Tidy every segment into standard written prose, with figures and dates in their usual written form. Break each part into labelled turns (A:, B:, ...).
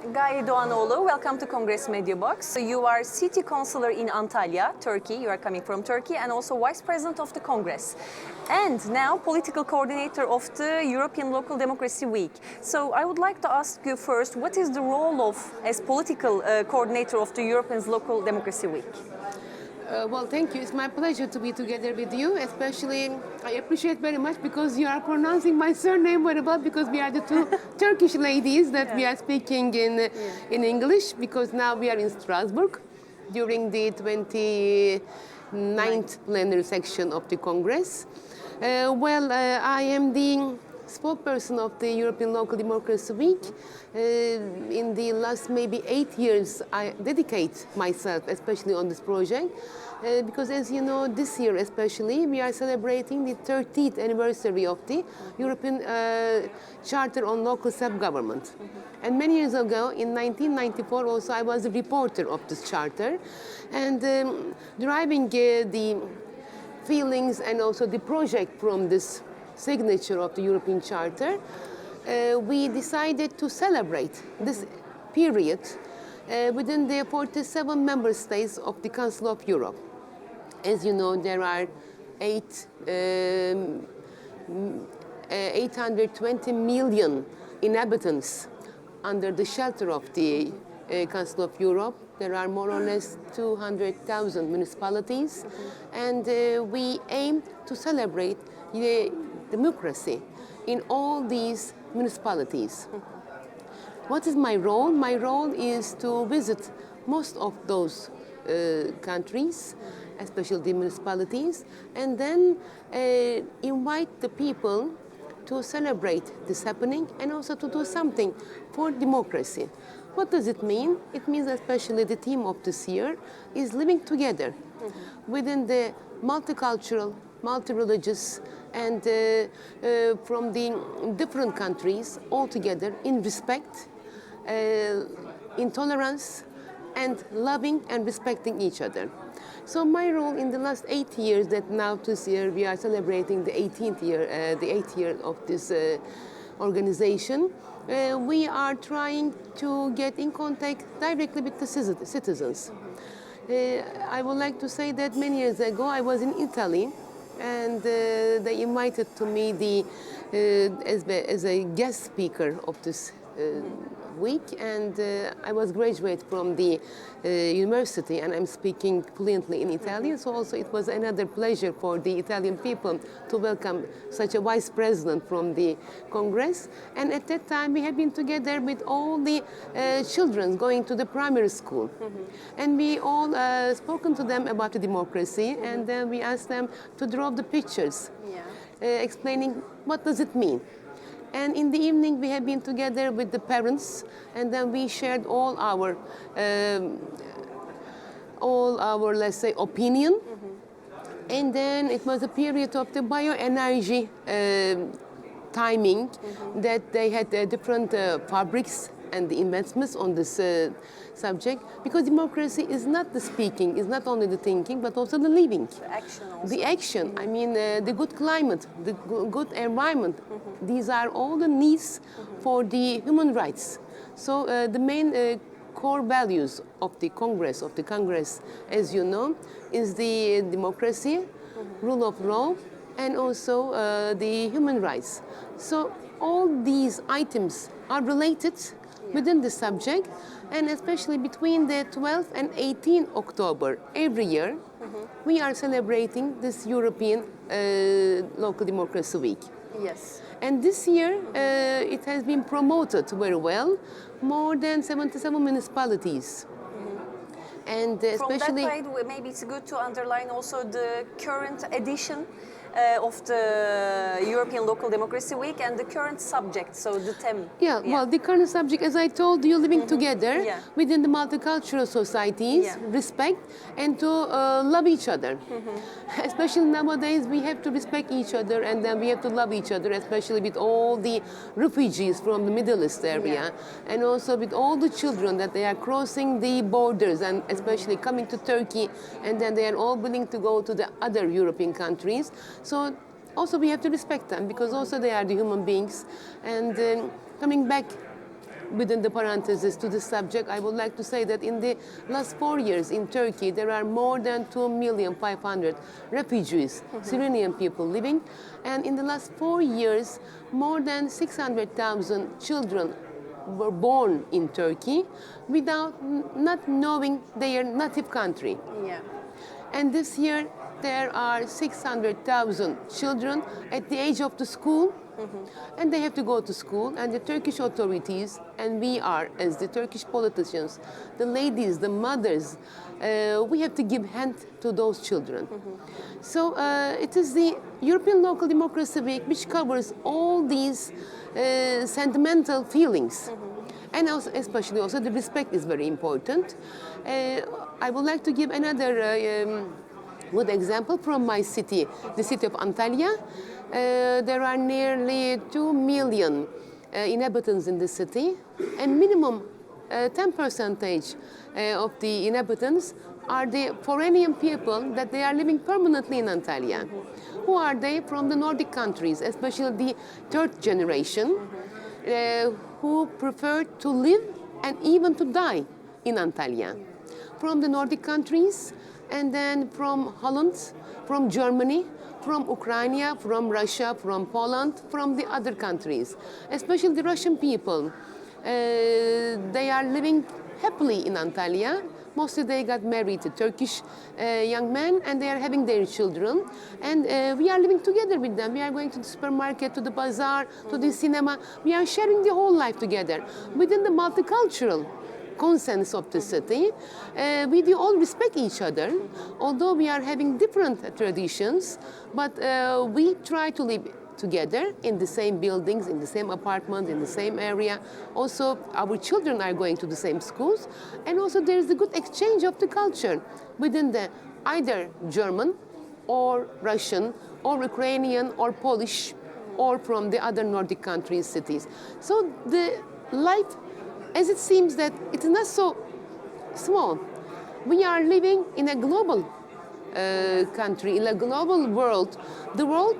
A: GAYE Doğanoğlu, welcome to Congress Medibox. So you are city councillor in Antalya, Turkey. You are coming from Turkey, and also vice president of the Congress. And now political coordinator of the European Local Democracy Week. So I would like to ask you first, what is the role of as political coordinator of the European Local Democracy Week?
B: Well, thank you. It's my pleasure to be together with you. Especially, I appreciate very much because you are pronouncing my surname very well, because we are the two Turkish ladies that we are speaking in English, because now we are in Strasbourg during the 29th plenary section of the Congress. I am the spokesperson of the European Local Democracy Week. In the last maybe 8 years, I dedicate myself especially on this project because, as you know, this year especially, we are celebrating the 30th anniversary of the European Charter on Local Self-Government. And many years ago, in 1994, also I was a reporter of this charter, and deriving the feelings and also the project from this signature of the European Charter, we decided to celebrate this period within the 47 member states of the Council of Europe. As you know, there are 820 million inhabitants under the shelter of the Council of Europe. There are more or less 200,000 municipalities, and we aim to celebrate the democracy in all these municipalities. What is my role? My role is to visit most of those countries, especially the municipalities, and then invite the people to celebrate this happening and also to do something for democracy. What does it mean? It means especially the theme of this year is living together within the multicultural, multi-religious, and from the different countries all together in respect, in tolerance, and loving and respecting each other. So my role in the last 8 years, that now this year we are celebrating the 8th year of this organization, we are trying to get in contact directly with the citizens. I would like to say that many years ago I was in Italy, and they invited to me as a guest speaker of this week, and I was graduate from the university, and I'm speaking fluently in Italian, so also it was another pleasure for the Italian people to welcome such a vice president from the Congress. And at that time we had been together with all the children going to the primary school, and we all spoken to them about the democracy, and then we asked them to draw the pictures, explaining what does it mean. And in the evening, we have been together with the parents, and then we shared all our let's say, opinion. And then it was a period of the bioenergy timing, that they had different fabrics and the investments on this subject, because democracy is not the speaking, is not only the thinking, but also the living.
A: The action also.
B: The action, I mean, the good climate, the good environment, these are all the needs for the human rights. So the main core values of the Congress, as you know, is the democracy, rule of law, and also the human rights. So all these items are related within the subject, and especially between the 12th and 18th October every year, we are celebrating this European Local Democracy Week.
A: Yes.
B: And this year, it has been promoted very well, more than 77 municipalities. And especially...
A: From that side, maybe it's good to underline also the current edition of the European Local Democracy Week and the current subject, so the theme.
B: Well, the current subject, as I told you, living together within the multicultural societies, respect, and to love each other. Especially nowadays, we have to respect each other, and then we have to love each other, especially with all the refugees from the Middle East area, and also with all the children that they are crossing the borders, and especially coming to Turkey, and then they are all willing to go to the other European countries. So also we have to respect them, because also they are the human beings. And coming back within the parentheses to the subject, I would like to say that in the last 4 years in Turkey, there are more than 2,500,000 refugees, Syrian people living. And in the last 4 years, more than 600,000 children were born in Turkey without not knowing their native country.
A: Yeah.
B: And this year, there are 600,000 children at the age of the school, and they have to go to school, and the Turkish authorities, and we are, as the Turkish politicians, the ladies, the mothers, we have to give hand to those children. So it is the European Local Democracy Week which covers all these sentimental feelings. And also, especially also the respect is very important. I would like to give another good example from my city, the city of Antalya. There are nearly 2 million inhabitants in the city, and minimum 10% of the inhabitants are the foreign people that they are living permanently in Antalya. Who are they? From the Nordic countries, especially the third generation, who prefer to live and even to die in Antalya. From the Nordic countries, and then from Holland, from Germany, from Ukraine, from Russia, from Poland, from the other countries, especially the Russian people. They are living happily in Antalya. Mostly they got married to Turkish young men, and they are having their children. And we are living together with them. We are going to the supermarket, to the bazaar, to the cinema. We are sharing the whole life together within the multicultural consensus of the city. We do all respect each other, although we are having different traditions, but we try to live together in the same buildings, in the same apartment, in the same area. Also, our children are going to the same schools, and also there is a good exchange of the culture within the either German or Russian or Ukrainian or Polish or from the other Nordic countries, cities. So the life, as it seems that it is not so small. We are living in a global country, in a global world. The world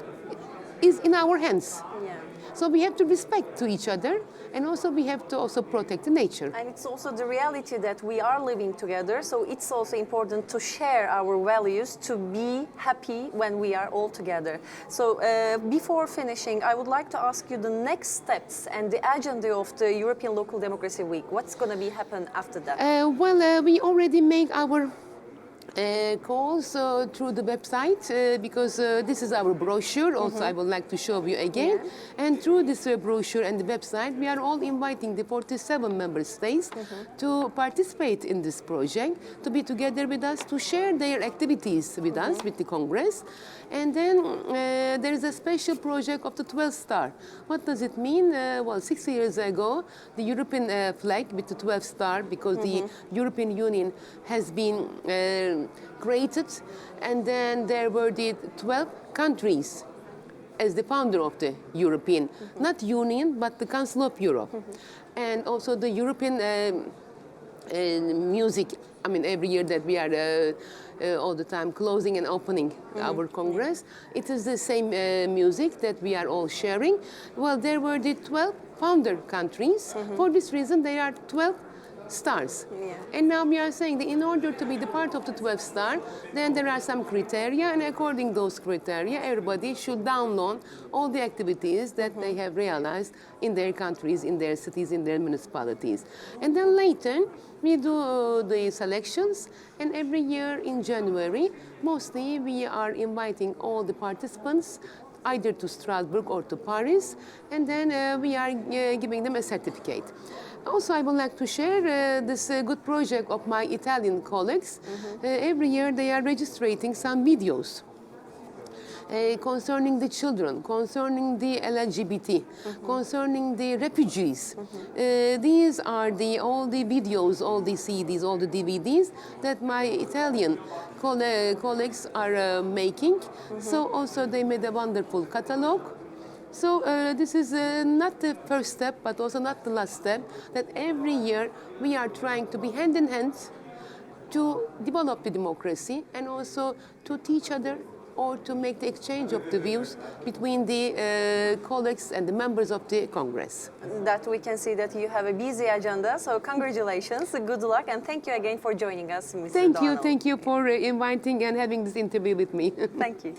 B: is in our hands.
A: Yeah.
B: So we have to respect to each other, and also we have to also protect the nature.
A: And it's also the reality that we are living together, so it's also important to share our values, to be happy when we are all together. So before finishing, I would like to ask you the next steps and the agenda of the European Local Democracy Week. What's going to be happen after that?
B: We already make our calls through the website because this is our brochure. Also, I would like to show you again.
A: Yeah.
B: And through this brochure and the website, we are all inviting the 47 member states to participate in this project, to be together with us, to share their activities with us, with the Congress. And then there is a special project of the 12 star. What does it mean? Well, 6 years ago, the European flag with the 12 star, because the European Union has been created, and then there were the 12 countries as the founder of the European, not Union, but the Council of Europe. And also the European music, I mean, every year that we are all the time closing and opening our Congress, it is the same music that we are all sharing. Well, there were the 12 founder countries. For this reason, there are 12 stars.
A: Yeah.
B: And now we are saying that in order to be the part of the 12 star, then there are some criteria, and according to those criteria, everybody should download all the activities that they have realized in their countries, in their cities, in their municipalities. And then later, we do the selections, and every year in January, mostly we are inviting all the participants either to Strasbourg or to Paris, and then we are giving them a certificate. Also, I would like to share this good project of my Italian colleagues. Every year they are registering some videos concerning the children, concerning the LGBT, concerning the refugees. These are all the videos, all the CDs, all the DVDs that my Italian colleagues are making. So also they made a wonderful catalog. So this is not the first step, but also not the last step, that every year we are trying to be hand in hand to develop the democracy and also to teach or to make the exchange of the views between the colleagues and the members of the Congress.
A: That we can see that you have a busy agenda, so congratulations, good luck, and thank you again for joining us, Mr. Doğanoğlu.
B: Thank you for inviting and having this interview with me.
A: Thank you.